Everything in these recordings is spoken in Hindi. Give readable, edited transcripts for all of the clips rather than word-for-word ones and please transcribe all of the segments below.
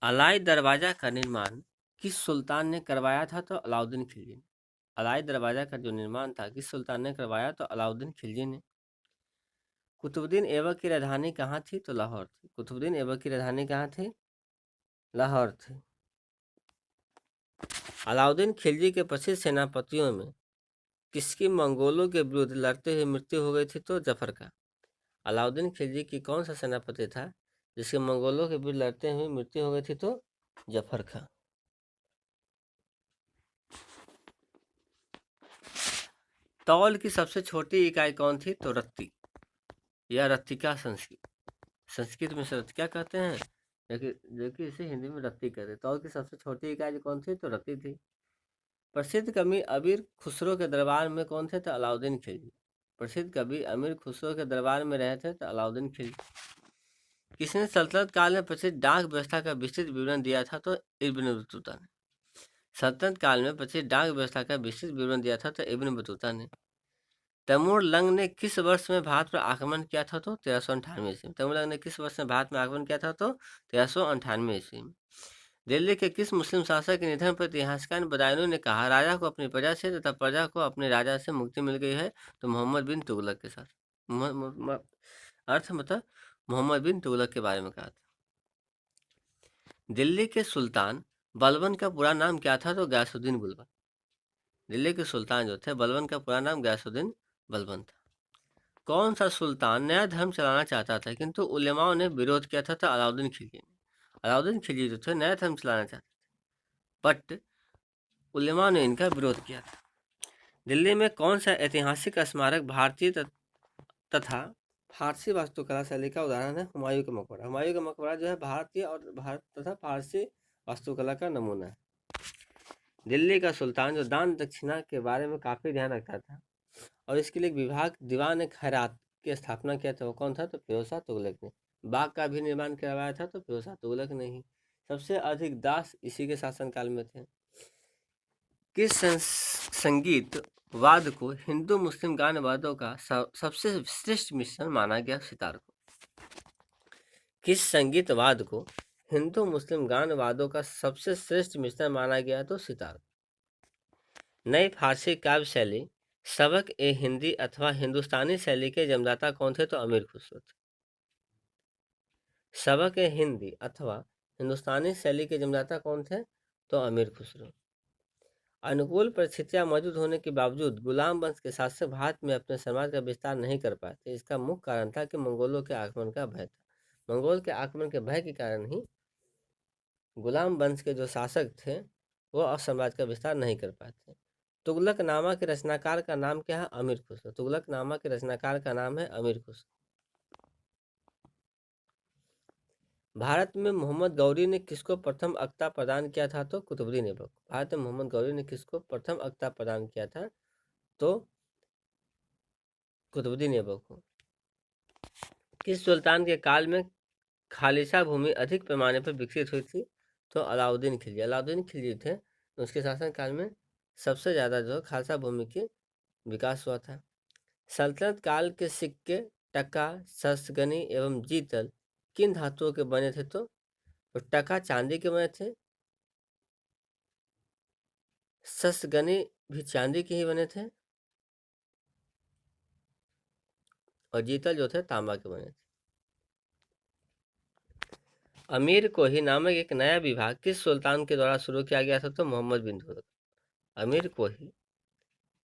अलाई दरवाज़ा का निर्माण किस सुल्तान ने करवाया था? तो अलाउद्दीन खिलजी ने। अलाई दरवाज़ा का जो निर्माण था किस सुल्तान ने करवाया? तो अलाउद्दीन खिलजी ने। कुतुबुद्दीन ऐबक की राजधानी कहाँ थी? तो लाहौर थी। कुतुबुद्दीन ऐबक की राजधानी कहाँ थी? लाहौर थी। अलाउद्दीन खिलजी के प्रसिद्ध सेनापतियों में किसकी मंगोलों के विरुद्ध लड़ते हुए मृत्यु हो गई थी? तो जफर का। अलाउद्दीन खिलजी की कौन सा सेनापति था जिसके मंगोलों के विरुद्ध लड़ते हुए मृत्यु हो गई थी? तो जफर का। तौल की सबसे छोटी इकाई कौन थी? तो रत्ती या रत्तिका। संस्कृत में से क्या कहते हैं, जो कि इसे हिंदी में रत्ती कहते हैं। तौल की सबसे छोटी इकाई कौन थी? तो रत्ती थी। प्रसिद्ध कवि अमीर खुसरो के दरबार में कौन थे? तो अलाउद्दीन खिलजी। प्रसिद्ध कवि अमीर खुसरो के दरबार में रहे थे? तो अलाउद्दीन खिलजी। किसने सल्तनत काल में प्रसिद्ध डाक व्यवस्था का विस्तृत विवरण दिया था? तो इब्न बतूता ने। सल्तनत काल में प्रसिद्ध डाक व्यवस्था का विस्तृत विवरण दिया था? तो इब्न बतूता ने। तैमूर लंग ने किस वर्ष में भारत पर आक्रमण किया था? तो 1398 ईस्वी में। तैमूर लंग ने किस वर्ष में भारत में आक्रमण किया था? तो 1398 ईस्वी में। दिल्ली के किस मुस्लिम शासक के निधन पर इतिहासकार बदायूं ने कहा, राजा को अपनी प्रजा से तथा प्रजा को अपने राजा से मुक्ति मिल गई है? तो मोहम्मद बिन तुगलक के साथ। अर्थ मतलब मोहम्मद बिन तुगलक के बारे में कहा था। दिल्ली के सुल्तान बलबन का पूरा नाम क्या था? तो गयासुद्दीन बुलबन। दिल्ली के सुल्तान जो थे बलबन का पूरा नाम गयासुद्दीन बलबन था। कौन सा सुल्तान नया धर्म चलाना चाहता था किंतु उलेमाओं ने विरोध किया था? तो अलाउद्दीन खिलजी ने। अलाउद्दीन खिलजी जो थे नया धर्म चलाना चाहते थे, बट उलेमा ने इनका विरोध किया था। दिल्ली में कौन सा ऐतिहासिक स्मारक भारतीय तथा फारसी वास्तुकला शैली का उदाहरण है? हुमायूं का मकबरा। हुमायूं का मकबरा जो है भारतीय और भारत तथा फारसी वास्तुकला का नमूना है। दिल्ली का सुल्तान जो दान दक्षिणा के बारे में काफ़ी ध्यान रखता था और इसके लिए विभाग दीवान खैरात की स्थापना किया था, वो कौन था? तो फिरोज शाह तुगलक ने। बाग का भी निर्माण करवाया था? तो फिरोज शाह तुगलक ने ही। सबसे अधिक दास इसी के शासनकाल में थे। किस संगीत वाद को हिंदू मुस्लिम गान वादों का सबसे श्रेष्ठ मिश्रण माना गया? सितार को। किस संगीत वाद को हिंदू मुस्लिम गान वादों का सबसे श्रेष्ठ मिश्रण माना गया? तो सितार। नई फारसी काव्य शैली सबक ए हिंदी अथवा हिंदुस्तानी शैली के जन्मदाता कौन थे? तो अमीर खुसरो थे। सबक ए हिंदी अथवा हिंदुस्तानी शैली के जन्मदाता कौन थे? तो अमीर खुसरो। अनुकूल परिस्थितियां मौजूद होने के बावजूद गुलाम वंश के शासक भारत में अपने समाज का विस्तार नहीं कर पाए थे। इसका मुख्य कारण था कि मंगोलों के आक्रमण का भय था। मंगोल के आक्रमण के भय के कारण ही गुलाम वंश के जो शासक थे वो साम्राज्य का विस्तार नहीं कर पाए थे। तुगलकनामा के रचनाकार का नाम क्या है? अमीर खुसरो। तुगलकनामा के रचनाकार का नाम है अमीर खुसरो। भारत में मोहम्मद गौरी ने किसको प्रथम अक्ता प्रदान किया था? तो कुतुबुद्दीन ऐबक। भारत में मोहम्मद गौरी ने किसको प्रथम अक्ता प्रदान किया था? तो कुतुबुद्दीन ऐबक को। किस सुल्तान के काल में खालिसा भूमि अधिक पैमाने पर विकसित हुई थी? तो अलाउद्दीन खिलजी। अलाउद्दीन खिलजी थे तो उसके शासन काल में सबसे ज़्यादा जो खालसा भूमि की विकास हुआ था। सल्तनत काल के सिक्के टका, सस्गनी एवं जीतल किन धातुओं के बने थे? तो टका चांदी के बने थे, सस्गनी भी चांदी के ही बने थे और जीतल जो थे तांबा के बने थे। अमीर कोही नामक एक नया विभाग किस सुल्तान के द्वारा शुरू किया गया था? तो मोहम्मद बिन तुगलक। अमीर कोही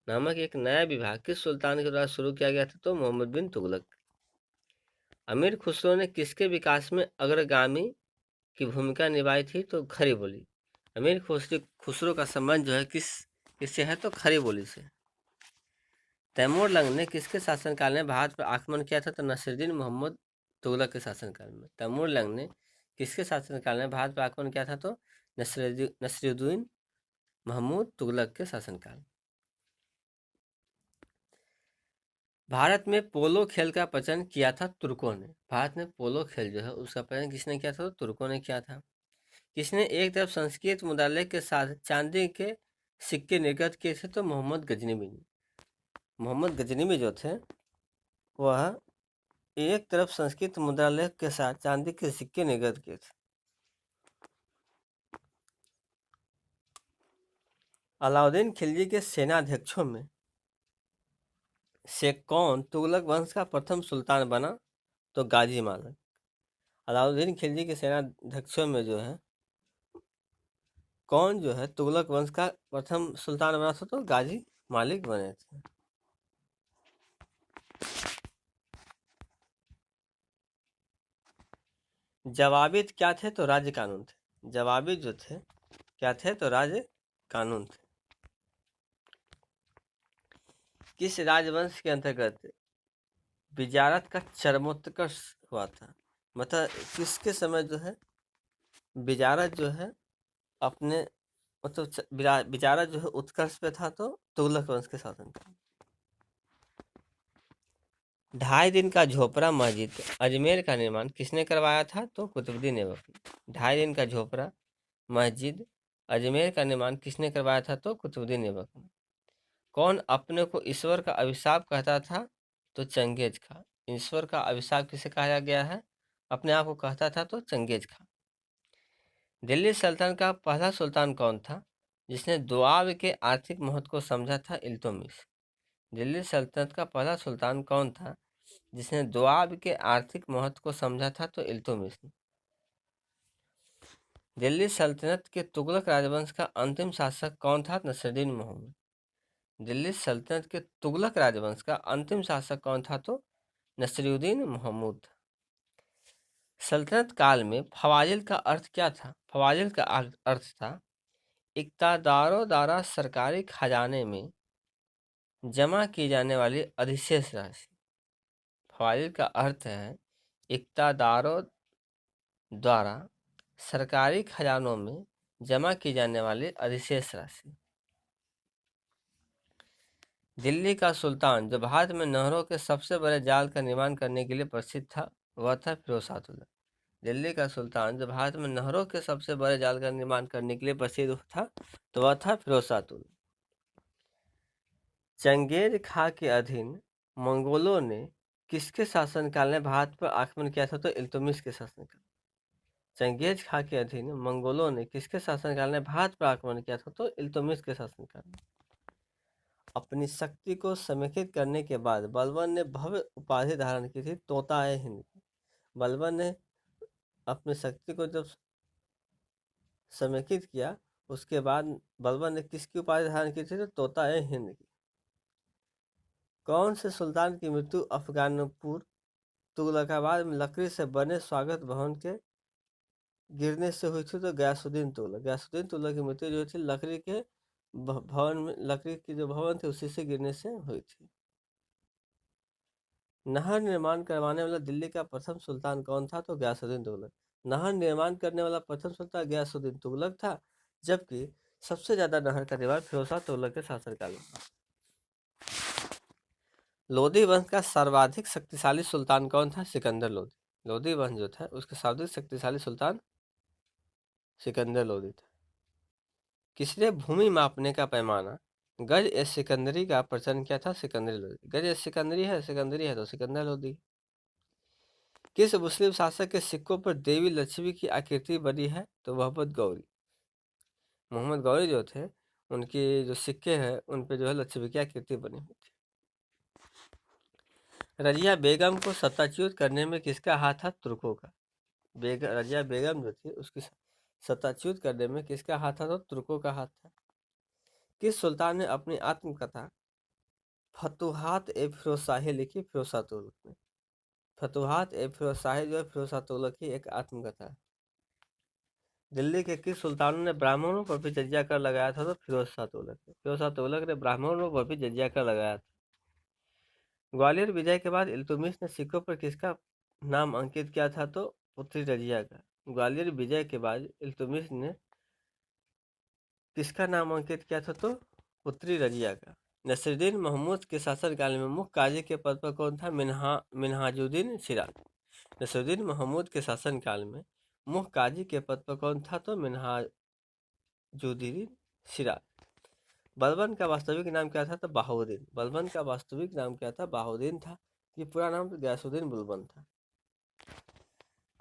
नामक एक नया विभाग किस सुल्तान के द्वारा शुरू किया गया था? तो मोहम्मद बिन तुगलक। अमीर खुसरो ने किसके विकास में अग्रगामी की भूमिका निभाई थी? तो खरी बोली। अमीर खुसरो का संबंध जो है किससे है? तो खरी बोली से। तैमूर लंग ने किसके शासनकाल में भारत पर आक्रमण किया था? तो नसीरुद्दीन मोहम्मद तुगलक के शासनकाल में। तैमूर लंग ने किसके शासनकाल में भारत पर आक्रमण किया था? तो नसीरुद्दीन महमूद तुगलक के शासनकाल। भारत में पोलो खेल का प्रचलन किया था तुर्कों ने। भारत में पोलो खेल जो है उसका प्रचलन किसने किया था? तो तुर्कों ने किया था। किसने एक तरफ संस्कृत मुद्रालय के साथ चांदी के सिक्के निर्गत किए थे? तो मोहम्मद गजनवी ने। मोहम्मद गजनवी जो थे वह एक तरफ संस्कृत मुद्रालय के साथ चांदी के सिक्के निर्गत किए थे। अलाउद्दीन खिलजी के सेनाध्यक्षों में से कौन तुगलक वंश का प्रथम सुल्तान बना? तो गाजी मालिक। अलाउद्दीन खिलजी के सेनाध्यक्षों में जो है कौन जो है तुगलक वंश का प्रथम सुल्तान बना था? तो गाजी मालिक बने थे। जवाबित क्या थे? तो राज्य कानून थे। जवाबित जो थे क्या थे? तो राज्य कानून थे। किस राजवंश के अंतर्गत बिजारत का चरमोत्कर्ष हुआ था? मतलब किसके समय जो है बिजारत जो है अपने मतलब बिजारत जो है उत्कर्ष पे था? तो तुगलक वंश के शासन का। 2.5 दिन का झोपड़ा मस्जिद अजमेर का निर्माण किसने करवाया था? तो कुतुबुद्दीन ऐबक ने। 2.5 दिन का झोपड़ा मस्जिद अजमेर का निर्माण किसने करवाया था? तो कुतुबुद्दीन ऐबक ने। कौन अपने को ईश्वर का अभिशाप कहता था? तो चंगेज खां। ईश्वर का अभिशाप किसे कहा गया है? अपने आप को कहता था तो चंगेज खां। दिल्ली सल्तनत का पहला सुल्तान कौन था जिसने दोआब के आर्थिक महत्व को समझा था? इल्तुतमिश। दिल्ली सल्तनत का पहला सुल्तान कौन था जिसने दोआब के आर्थिक महत्व को समझा था? तो इल्तुतमिश। दिल्ली सल्तनत के तुगलक राजवंश का अंतिम शासक कौन था? नसीरुद्दीन महमूद। दिल्ली सल्तनत के तुगलक राजवंश का अंतिम शासक कौन था? तो नसीरुद्दीन महमूद। सल्तनत काल में फवाजिल का अर्थ क्या था? फवाजिल का अर्थ था इक़्तिदारों द्वारा सरकारी खजाने में जमा की जाने वाली अधिशेष राशि। फवाजिल का अर्थ है इक़्तिदारों द्वारा सरकारी खजानों में जमा की जाने वाली अधिशेष राशि। दिल्ली का सुल्तान जो भारत में नहरों के सबसे बड़े जाल का निर्माण करने के लिए प्रसिद्ध था वह था फिरोज शाह तुगलक। दिल्ली का सुल्तान जो भारत में नहरों के सबसे बड़े जाल का निर्माण करने के लिए प्रसिद्ध था तो वह था फिरोज शाह तुगलक। चंगेज खां के अधीन मंगोलों ने किसके शासनकाल में भारत पर आक्रमण किया था? तो इल्तुतमिश के शासनकाल। चंगेज खां के अधीन मंगोलों ने किसके शासनकाल में भारत पर आक्रमण किया था? तो इल्तुतमिश के शासनकाल में। अपनी शक्ति को समेकित करने के बाद बलबन ने भव्य उपाधि धारण की थी तोता-ए-हिंद। बलबन ने अपनी शक्ति को जब समेकित किया उसके बाद बलबन ने किसकी उपाधि धारण की थी? तो तोता-ए-हिंद की। कौन से सुल्तान की मृत्यु अफगानपुर तुगलकाबाद में लकड़ी से बने स्वागत भवन के गिरने से हुई थी? तो गयासुद्दीन तुगलक। गयासुद्दीन तुगलक की मृत्यु जो थी लकड़ी के भवन में, लकड़ी की जो भवन थे उसी से गिरने से हुई थी। नहर निर्माण करवाने वाला दिल्ली का प्रथम सुल्तान कौन था? तो गयासुद्दीन तुगलक। नहर निर्माण करने वाला प्रथम सुल्तान गयासुद्दीन तुगलक था, जबकि सबसे ज्यादा नहर का निर्माण फिरोज शाह तुगलक के शासनकाल में। लोधी वंश का सर्वाधिक शक्तिशाली सुल्तान कौन था? सिकंदर लोधी। लोधी वंश जो था उसके सर्वाधिक शक्तिशाली सुल्तान सिकंदर लोधी था। किसने भूमि मापने का पैमाना गज ए सिकंदरी का प्रचलन किया था? सिकंदरी लोधी। गज ए सिकंदरी है तो सिकंदर लोधी। किस मुस्लिम शासक के सिक्कों पर देवी लक्ष्मी की आकृति बनी है? तो मोहम्मद गौरी। मोहम्मद गौरी जो थे उनके जो सिक्के हैं उन पे जो है लक्ष्मी की आकृति बनी हुई थी। रजिया बेगम को सत्ताच्युत करने में किसका हाथ था? तुर्कों का। रजिया बेगम जो थी उसकी सत्ताच्युत करने में किसका हाथ था? तो तुर्कों का हाथ था। किस सुल्तान ने अपनी आत्मकथा फतुहात ए फिरोज शाही लिखी? फिरोज शाह तुगलक ने। फतुहात ए फिरोज शाही जो है फिरोज शाह तुगलक की एक आत्मकथा है। दिल्ली के किस सुल्तानों ने ब्राह्मणों पर भी जजिया कर लगाया था? तो फिरोज शाह तुगलक ने। फिरोज शाह तुगलक ने ब्राह्मणों पर भी जजिया कर लगाया था। ग्वालियर विजय के बाद इल्तुतमिश ने सिक्कों पर किसका नाम अंकित किया था? तो पुत्री रजिया का। ग्वालियर विजय के बाद इल्तुतमिश ने किसका नाम अंकित किया था? तो पुत्री रजिया का। नसीरुद्दीन महमूद के शासनकाल में मुख्य काजी के पद पर कौन था? मिन्हाजुद्दीन सिराज। नसीरुद्दीन महमूद के शासनकाल में मुख्य काजी के पद पर कौन था? तो मिन्हाजुद्दीन सिराज। बलबन का वास्तविक नाम क्या था? तो बहाउद्दीन। बलबन का वास्तविक नाम क्या था? बहाउद्दीन था। ये पूरा नाम तो गयासुद्दीन बुलबन था।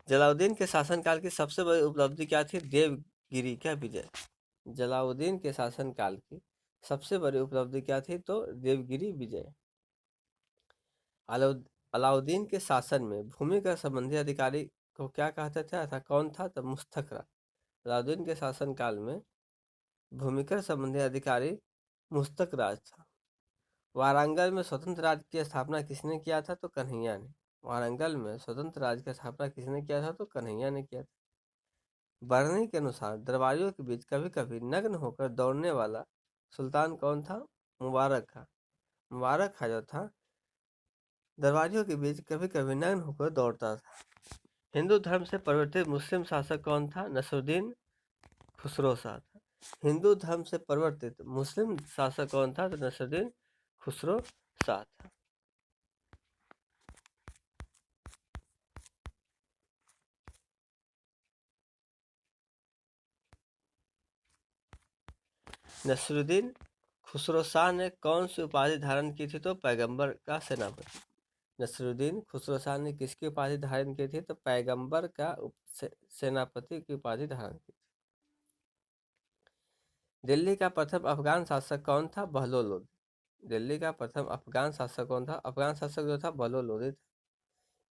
जलालुद्दीन के शासनकाल की सबसे बड़ी उपलब्धि क्या थी? देवगिरी का विजय। जलालुद्दीन के शासनकाल की सबसे बड़ी उपलब्धि क्या थी? तो देवगिरी विजय। अलाउद्दीन के शासन में भूमि कर संबंधी अधिकारी को क्या कहते थे? था कौन था? तो मुस्तकरा। अलाउद्दीन के शासनकाल में भूमिकर संबंधी अधिकारी मुस्तक राज था। वारंगल में स्वतंत्र राज्य की स्थापना किसने किया था? तो कन्हैया ने। वारंगल में स्वतंत्र राज्य की स्थापना किसने किया था? तो कन्हैया ने किया था। बरनी के अनुसार दरबारियों के बीच कभी कभी नग्न होकर दौड़ने वाला सुल्तान कौन था? मुबारक खां। मुबारक खां जो था दरबारियों के बीच कभी कभी नग्न होकर दौड़ता था। हिंदू धर्म से परिवर्तित मुस्लिम शासक कौन था? नसरुद्दीन खुसरो शाह था। हिंदू धर्म से परिवर्तित मुस्लिम शासक कौन था? तो नसरुद्दीन खुसरो शाह था। नसरुद्दीन खुसरो शाह ने कौन सी उपाधि धारण की थी? तो पैगंबर का सेनापति। नसरुद्दीन खुसरो शाह ने किसकी उपाधि धारण की थी? तो पैगंबर का सेनापति की उपाधि धारण की थी। दिल्ली का प्रथम अफगान शासक कौन था? बहलोल लोदी। दिल्ली का प्रथम अफगान शासक कौन था? अफगान शासक जो था बहलोल लोदी था।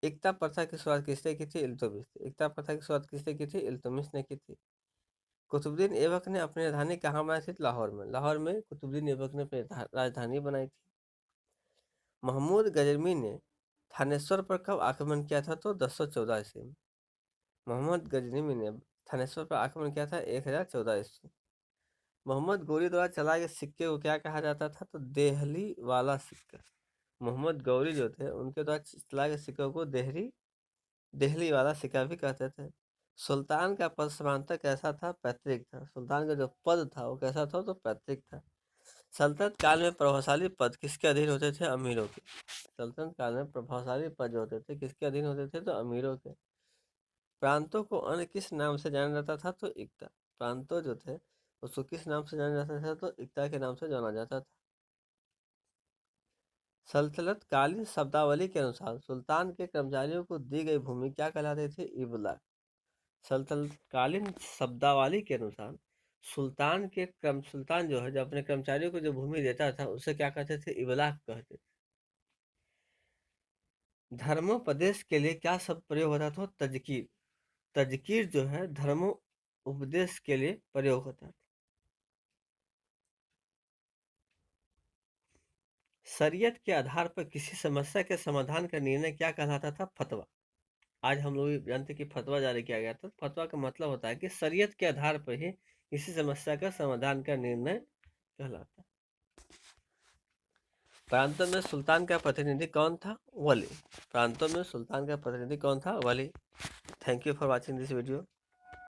एकता प्रथा की शुरुआत किसने की थी? इल्तुतमिश। एकता प्रथा की शुरुआत किसने की थी? इल्तुतमिश ने की थी। कुतुबुद्दीन ऐबक ने अपनी राजधानी कहाँ बनाई थी? लाहौर में। लाहौर में कुतुबुद्दीन ऐबक ने अपनी राजधानी बनाई थी। महमूद गजनवी ने थानेश्वर पर कब आक्रमण किया था? तो 1014 ईस्वी में। मोहम्मद गजनवी ने थानेश्वर पर आक्रमण किया था 1014 ईस्वी। मोहम्मद गौरी द्वारा चलाए गए सिक्के को क्या कहा जाता था? तो देहली वाला सिक्का। मोहम्मद गौरी जो थे उनके द्वारा चलाए गए सिक्कों को देहली वाला सिक्का भी कहते थे। सुल्तान का पद सामान्यतः कैसा था? पैतृक था। सुल्तान का जो पद था वो कैसा था? तो पैतृक था। सल्तनत काल में प्रभावशाली पद किसके अधीन होते थे? अमीरों के। सल्तनत काल में प्रभावशाली पद जो होते थे किसके अधीन होते थे? तो अमीरों के। प्रांतों को अन्य किस नाम से जाना जाता था? तो इक्ता। प्रांतों जो थे उसको किस नाम से जाना जाता था? तो इक्ता के नाम से जाना जाता था। सल्तनत कालीन शब्दावली के अनुसार सुल्तान के कर्मचारियों को दी गई भूमि क्या कहलाती थी? इबला। सल्तनत कालीन शब्दावली के अनुसार सुल्तान जो है जो अपने कर्मचारियों को जो भूमि देता था उसे क्या कहते थे? इबलाक कहते थे। धर्मोपदेश के लिए क्या शब्द प्रयोग होता था? तजकीर। तजकीर जो है धर्मोपदेश के लिए प्रयोग होता था। शरीयत के आधार पर किसी समस्या के समाधान का निर्णय क्या कहलाता था? फतवा। आज हम लोग जानते हैं कि फतवा जारी किया गया था। फतवा का मतलब होता है कि शरीयत के आधार पर ही किसी समस्या का समाधान का निर्णय कहलाता है। प्रांतों में सुल्तान का प्रतिनिधि कौन था? वली। प्रांतों में सुल्तान का प्रतिनिधि कौन था? Wali. Thank you for watching this video.